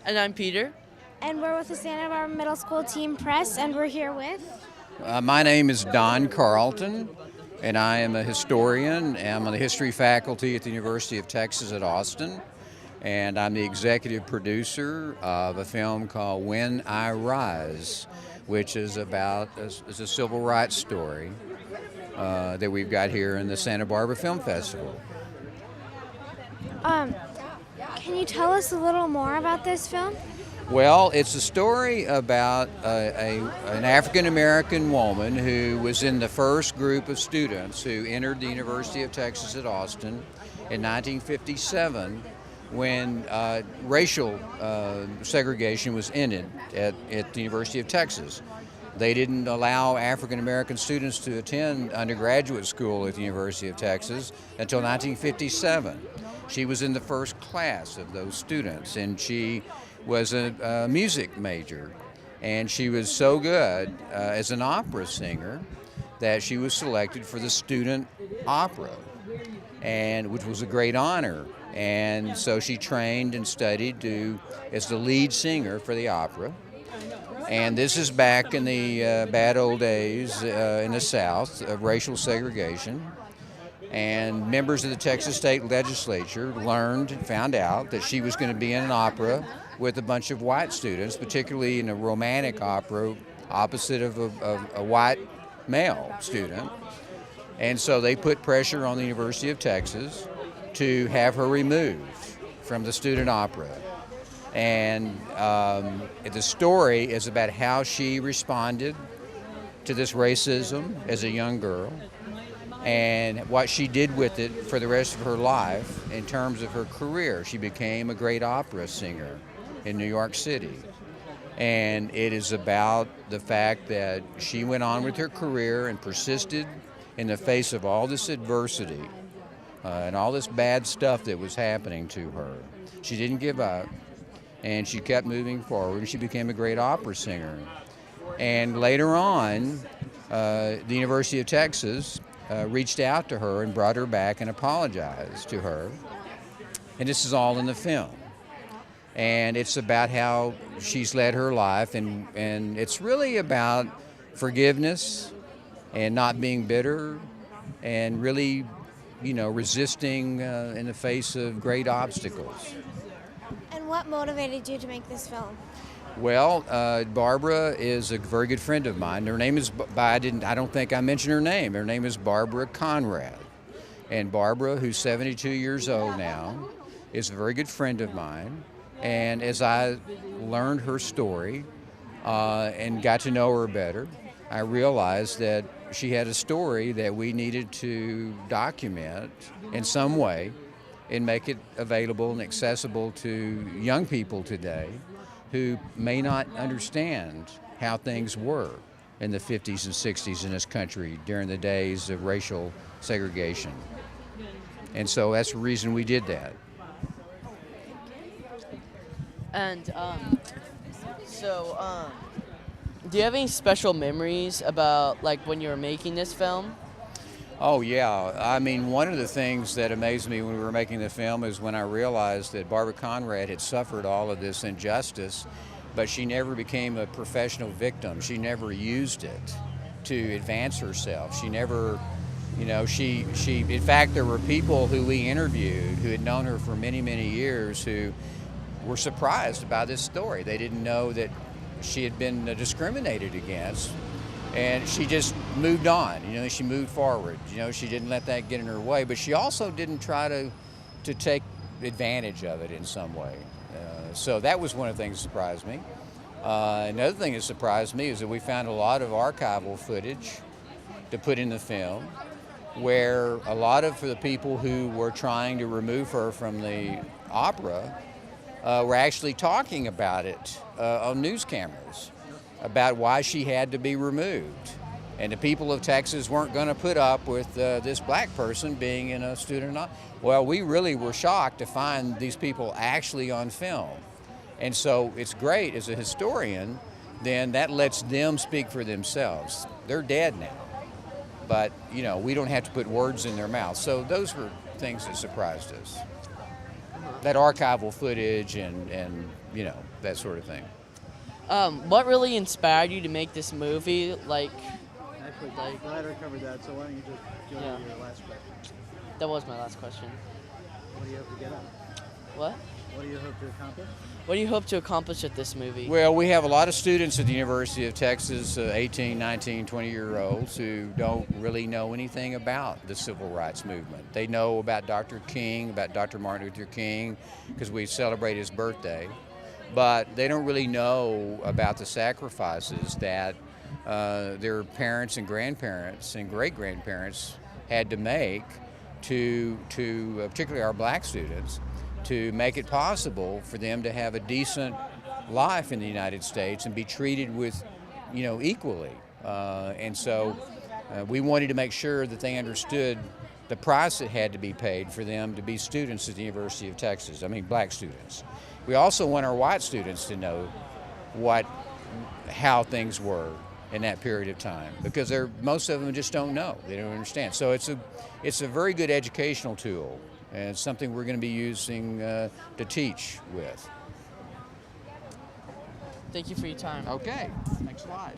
And I'm Peter. And we're with the Santa Barbara Middle School Team Press, and we're here with... My name is Don Carlton, and I am a historian. I'm on the history faculty at the University of Texas at Austin, and I'm the executive producer of a film called When I Rise, which is about is a civil rights story that we've got here in the Santa Barbara Film Festival. Can you tell us a little more about this film? Well, it's a story about an African-American woman who was in the first group of students who entered the University of Texas at Austin in 1957 when racial segregation was ended at the University of Texas. They didn't allow African-American students to attend undergraduate school at the University of Texas until 1957. She was in the first class of those students, and she was a music major. And she was so good as an opera singer that she was selected for the student opera, and which was a great honor. And so she trained and studied as the lead singer for the opera. And this is back in the bad old days in the South of racial segregation. And members of the Texas State Legislature found out that she was going to be in an opera with a bunch of white students, particularly in a romantic opera opposite of a white male student. And so they put pressure on the University of Texas to have her removed from the student opera. And the story is about how she responded to this racism as a young girl, and what she did with it for the rest of her life in terms of her career. She became a great opera singer in New York City. And it is about the fact that she went on with her career and persisted in the face of all this adversity and all this bad stuff that was happening to her. She didn't give up, and she kept moving forward, and she became a great opera singer. And later on, the University of Texas reached out to her and brought her back and apologized to her. And this is all in the film. And it's about how she's led her life, and it's really about forgiveness and not being bitter and really, resisting in the face of great obstacles. And what motivated you to make this film? Well, Barbara is a very good friend of mine. Her name is, I don't think I mentioned her name. Her name is Barbara Conrad. And Barbara, who's 72 years old now, is a very good friend of mine. And as I learned her story and got to know her better, I realized that she had a story that we needed to document in some way and make it available and accessible to young people today who may not understand how things were in the 50s and 60s in this country during the days of racial segregation. And so that's the reason we did that. And do you have any special memories about when you were making this film? Oh, yeah. I mean, one of the things that amazed me when we were making the film is when I realized that Barbara Conrad had suffered all of this injustice, but she never became a professional victim. She never used it to advance herself. She never, in fact, there were people who we interviewed who had known her for many, many years who were surprised about this story. They didn't know that she had been discriminated against. And she just moved on, she moved forward. She didn't let that get in her way, but she also didn't try to take advantage of it in some way. So that was one of the things that surprised me. Another thing that surprised me is that we found a lot of archival footage to put in the film where a lot of the people who were trying to remove her from the opera were actually talking about it on news cameras, about why she had to be removed. And the people of Texas weren't going to put up with this black person being in a student. Well, we really were shocked to find these people actually on film. And so it's great as a historian, then that lets them speak for themselves. They're dead now, but we don't have to put words in their mouth. So those were things that surprised us. that archival footage and you know, that sort of thing. What really inspired you to make this movie? Like, Actually, Ryder covered that, so why don't you just go Yeah. to your last question? that was my last question. What do you hope to get at? What? What do you hope to accomplish? What do you hope to accomplish with this movie? Well, we have a lot of students at the University of Texas, 18, 19, 20-year-olds who don't really know anything about the civil rights movement. They know about Dr. King, about Dr. Martin Luther King, because we celebrate his birthday, but they don't really know about the sacrifices that their parents and grandparents and great-grandparents had to make to particularly our black students, to make it possible for them to have a decent life in the United States and be treated with, you know, equally. And so we wanted to make sure that they understood the price that had to be paid for them to be students at the University of Texas. I mean, black students. We also want our white students to know how things were in that period of time, because most of them just don't know. They don't understand. So it's a very good educational tool. And it's something we're going to be using to teach with. Thank you for your time. Okay, thanks a lot.